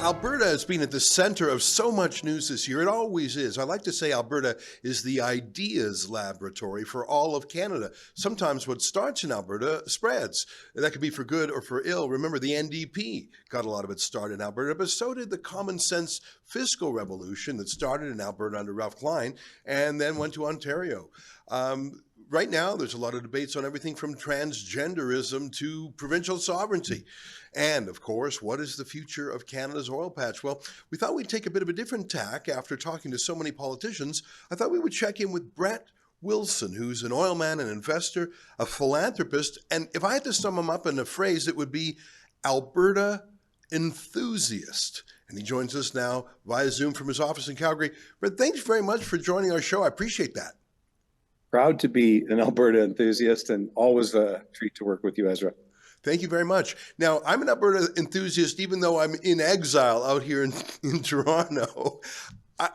Alberta has been at the center of so much news this year. It always is. I like to say Alberta is the ideas laboratory for all of Canada. Sometimes what starts in Alberta spreads. That could be for good or for ill. Remember, the NDP got a lot of its start in Alberta, but so did the common sense fiscal revolution that started in Alberta under Ralph Klein and then went to Ontario. Right now, there's a lot of debates on everything from transgenderism to provincial sovereignty. And of course, what is the future of Canada's oil patch? Well, we thought we'd take a bit of a different tack after talking to so many politicians. I thought we would check in with Brett Wilson, who's an oil man, an investor, a philanthropist. And if I had to sum him up in a phrase, it would be Alberta enthusiast. And he joins us now via Zoom from his office in Calgary. Brett, thanks very much for joining our show. I appreciate that. Proud to be an Alberta enthusiast and always a treat to work with you, Ezra. Thank you very much. Now, I'm an Alberta enthusiast, even though I'm in exile out here in Toronto.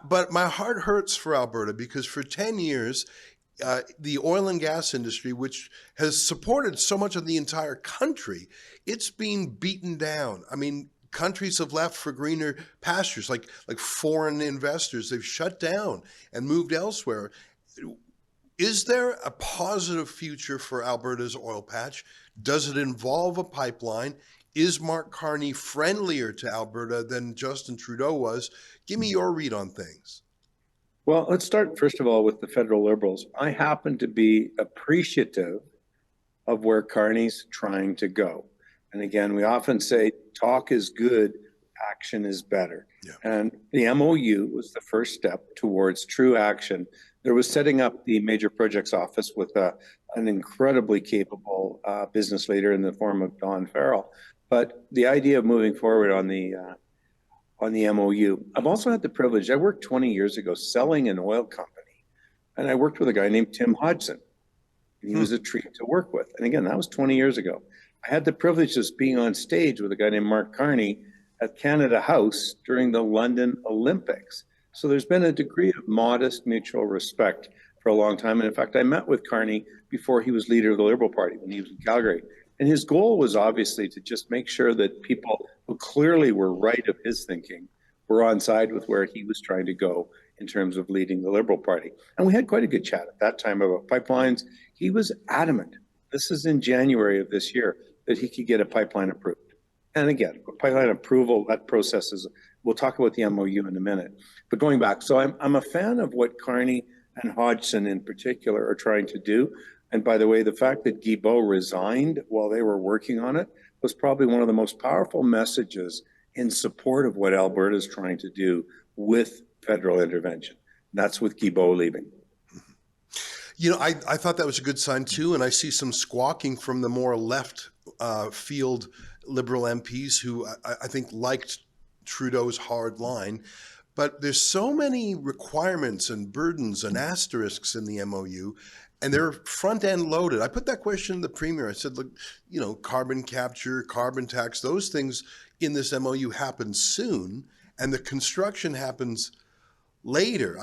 But my heart hurts for Alberta because for 10 years, the oil and gas industry, which has supported so much of the entire country, it's been beaten down. I mean, countries have left for greener pastures, like foreign investors. They've shut down and moved elsewhere. Is there a positive future for Alberta's oil patch? Does it involve a pipeline? Is Mark Carney friendlier to Alberta than Justin Trudeau was? Give me your read on things. Well, let's start, first of all, with the federal Liberals. I happen to be appreciative of where Carney's trying to go. And again, we often say talk is good, action is better. Yeah. And the MOU was the first step towards true action. There was setting up the major projects office with an incredibly capable business leader in the form of Don Farrell. But the idea of moving forward on the MOU, I've also had the privilege. I worked 20 years ago selling an oil company, and I worked with a guy named Tim Hodgson. He was a treat to work with. And again, that was 20 years ago. I had the privilege of being on stage with a guy named Mark Carney at Canada House during the London Olympics. So there's been a degree of modest mutual respect for a long time. And in fact, I met with Carney before he was leader of the Liberal Party when he was in Calgary. And his goal was obviously to just make sure that people who clearly were right of his thinking were on side with where he was trying to go in terms of leading the Liberal Party. And we had quite a good chat at that time about pipelines. He was adamant, this is in January of this year, that he could get a pipeline approved. And again, pipeline approval, that process is, we'll talk about the MOU in a minute. But going back, so I'm a fan of what Carney and Hodgson in particular are trying to do. And by the way, the fact that Guilbeault resigned while they were working on it was probably one of the most powerful messages in support of what Alberta is trying to do with federal intervention. And that's with Guilbeault leaving. You know, I thought that was a good sign too, and I see some squawking from the more left field Liberal MPs who I think liked Trudeau's hard line. But there's so many requirements and burdens and asterisks in the MOU, and they're front end loaded. I put that question to the Premier. I said, look, you know, carbon capture, carbon tax, those things in this MOU happen soon, and the construction happens later.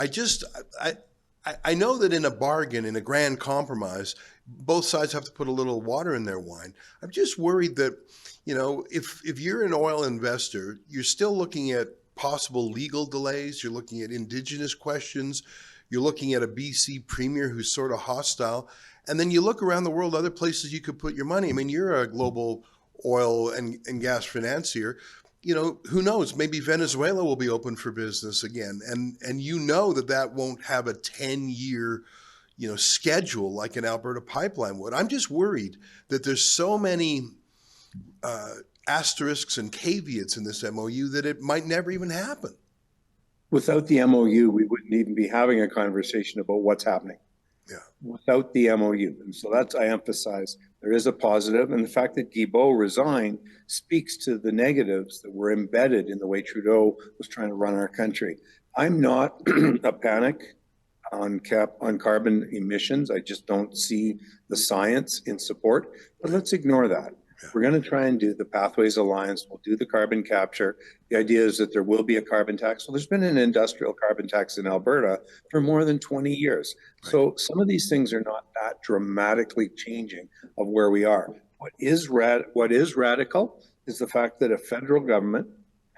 I know that in a bargain, in a grand compromise, both sides have to put a little water in their wine. I'm just worried that, you know, if you're an oil investor, you're still looking at possible legal delays. You're looking at Indigenous questions. You're looking at a BC Premier who's sort of hostile. And then you look around the world, other places you could put your money. I mean, you're a global oil and gas financier. You know, who knows? Maybe Venezuela will be open for business again. And you know that won't have a 10-year, you know, schedule like an Alberta pipeline would. I'm just worried that there's so many asterisks and caveats in this MOU that it might never even happen. Without the MOU, we wouldn't even be having a conversation about what's happening. Yeah. Without the MOU. And so that's, I emphasize, there is a positive. And the fact that Guilbeault resigned speaks to the negatives that were embedded in the way Trudeau was trying to run our country. I'm not a panic on carbon emissions. I just don't see the science in support. But let's ignore that. We're going to try and do the Pathways Alliance. We'll do the carbon capture. The idea is that there will be a carbon tax. So there's been an industrial carbon tax in Alberta for more than 20 years. Right. So some of these things are not that dramatically changing of where we are. What is radical is the fact that a federal government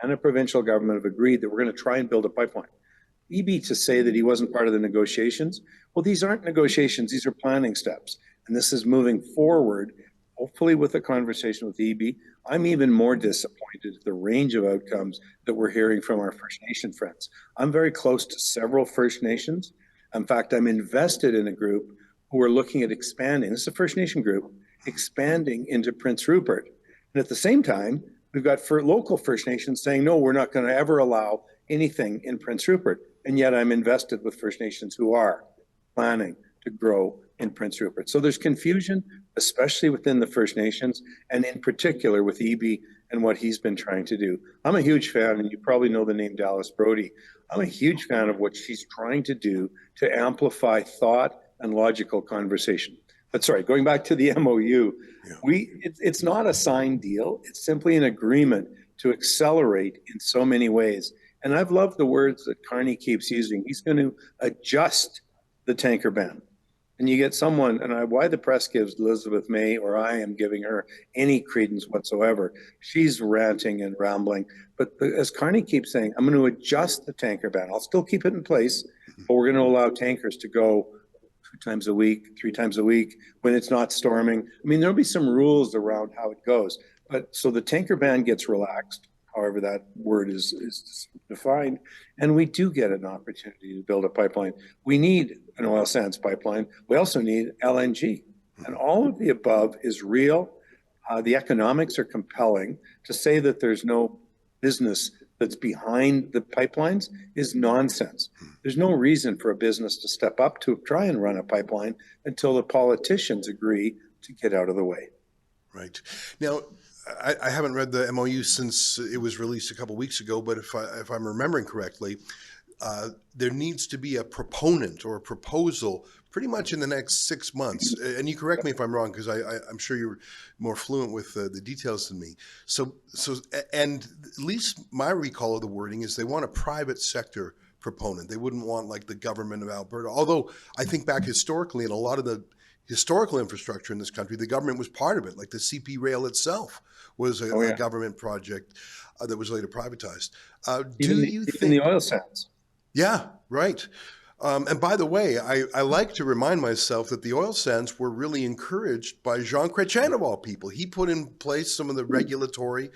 and a provincial government have agreed that we're going to try and build a pipeline. EB to say that he wasn't part of the negotiations, well, these aren't negotiations, these are planning steps. And this is moving forward, hopefully with a conversation with EB. I'm even more disappointed at the range of outcomes that we're hearing from our First Nation friends. I'm very close to several First Nations. In fact, I'm invested in a group who are looking at expanding, this is a First Nation group, expanding into Prince Rupert. And at the same time, we've got local First Nations saying, no, we're not going to ever allow anything in Prince Rupert. And yet I'm invested with First Nations who are planning to grow in Prince Rupert. So there's confusion, especially within the First Nations, and in particular with EB and what he's been trying to do. I'm a huge fan, and you probably know the name Dallas Brody. I'm a huge fan of what she's trying to do to amplify thought and logical conversation. But sorry, going back to the MOU, it's not a signed deal. It's simply an agreement to accelerate in so many ways. And I've loved the words that Carney keeps using. He's going to adjust the tanker ban. And you get someone, and why the press gives Elizabeth May, or I am giving her any credence whatsoever. She's ranting and rambling. But as Carney keeps saying, I'm going to adjust the tanker ban. I'll still keep it in place, but we're going to allow tankers to go 2 times a week, 3 times a week when it's not storming. I mean, there'll be some rules around how it goes. But so the tanker ban gets relaxed, however that word is defined, and we do get an opportunity to build a pipeline. We need an oil sands pipeline. We also need LNG. And all of the above is real. The economics are compelling. To say that there's no business that's behind the pipelines is nonsense. There's no reason for a business to step up to try and run a pipeline until the politicians agree to get out of the way. Right. Now, I haven't read the MOU since it was released a couple of weeks ago, but if I'm remembering correctly, there needs to be a proponent or a proposal pretty much in the next 6 months. And you correct me if I'm wrong, because I'm sure you're more fluent with the details than me. So, and at least my recall of the wording is they want a private sector proponent. They wouldn't want like the government of Alberta. Although I think back historically, in a lot of the historical infrastructure in this country, the government was part of it. Like the CP rail itself was a government project that was later privatized. Do you think the oil sands? Yeah, right. And by the way, I like to remind myself that the oil sands were really encouraged by Jean Chrétien of all people. He put in place some of the regulatory,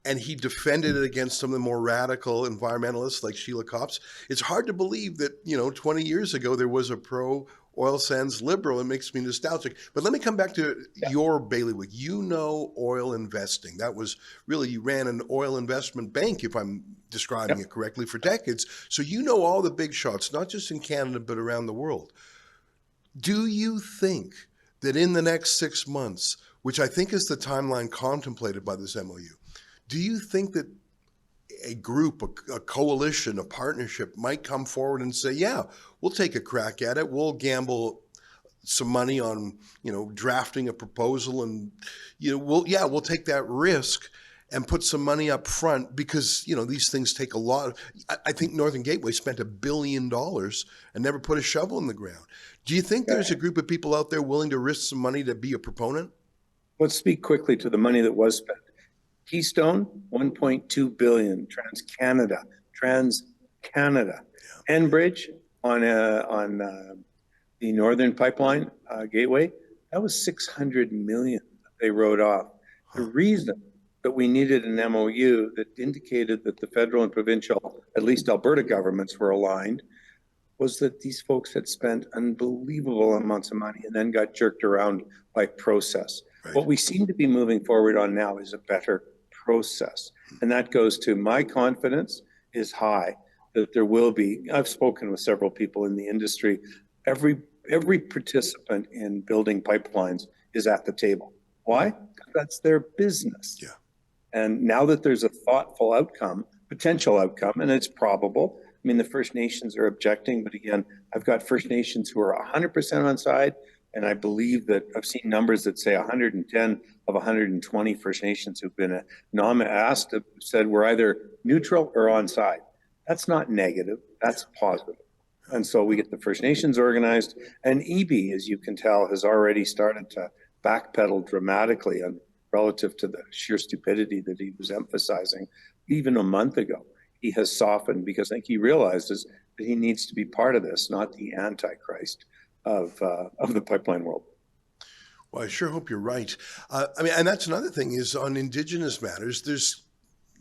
and he defended it against some of the more radical environmentalists like Sheila Copps. It's hard to believe that, 20 years ago there was a pro oil sands liberal. It makes me nostalgic. But let me come back to your bailiwick. Oil investing. That was really, you ran an oil investment bank, if I'm describing it correctly, for decades. So all the big shots, not just in Canada, but around the world. Do you think that in the next 6 months, which I think is the timeline contemplated by this MOU, do you think that a group, a coalition, a partnership might come forward and say, yeah, we'll take a crack at it. We'll gamble some money on, drafting a proposal, and, we'll take that risk and put some money up front, because, these things take a lot. I think Northern Gateway spent $1 billion and never put a shovel in the ground. Do you think there's a group of people out there willing to risk some money to be a proponent? Let's speak quickly to the money that was spent. Keystone, $1.2 billion. TransCanada. Enbridge on the Northern Pipeline Gateway, that was $600 million that they wrote off. The reason that we needed an MOU that indicated that the federal and provincial, at least Alberta governments, were aligned, was that these folks had spent unbelievable amounts of money and then got jerked around by process. Right. What we seem to be moving forward on now is a better process. And that goes to my confidence is high that there will be. I've spoken with several people in the industry. Every participant in building pipelines is at the table. Why? Because that's their business. Yeah. And now that there's a thoughtful outcome, potential outcome, and it's probable. I mean, the First Nations are objecting, but again, I've got First Nations who are 100% on side. And I believe that I've seen numbers that say 110 of 120 First Nations who've been asked have said we're either neutral or on side. That's not negative, that's positive. And so we get the First Nations organized, and EB, as you can tell, has already started to backpedal dramatically relative to the sheer stupidity that he was emphasizing even a month ago. He has softened because I think he realizes that he needs to be part of this, not the antichrist of the pipeline world. Well, I sure hope you're right. I mean, and that's another thing is on Indigenous matters, there's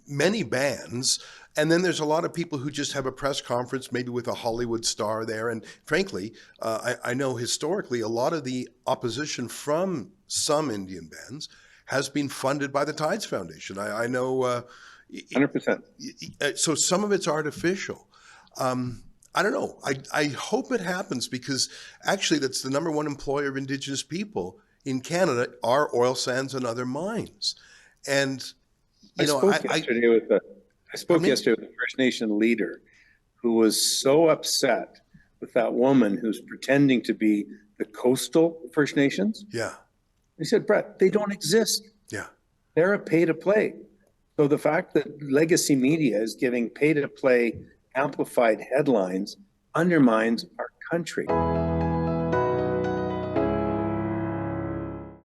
many bands, and then there's a lot of people who just have a press conference, maybe with a Hollywood star there. And frankly, I know historically a lot of the opposition from some Indian bands has been funded by the Tides Foundation. I know. 100%. So some of it's artificial. I don't know. I hope it happens because actually that's the number one employer of Indigenous people in Canada are oil sands and other mines. And, you know, I spoke yesterday with a First Nation leader who was so upset with that woman who's pretending to be the coastal First Nations. Yeah. He said, Brett, they don't exist. Yeah. They're a pay to play. So the fact that legacy media is giving pay to play amplified headlines undermines our country.